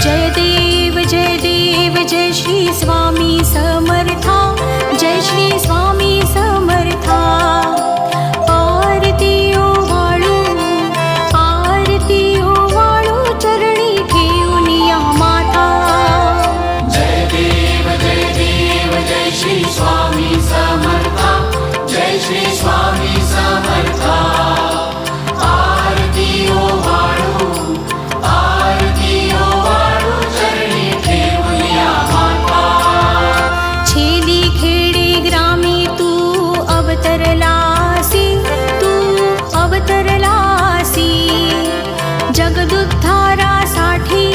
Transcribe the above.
जय देव जय श्री स्वामी समर्था, जय श्री स्वामी समर्था। आरती ओवाळू चरणी घेऊन या माता। जय देव जय श्री स्वामी समर्था, जय श्री स्वामी समर्था। आरती ओवाळू चरणी घेऊन या माता। छेली खेडे ग्रामी तू अवतरलासी, जगदुद्धारासाठी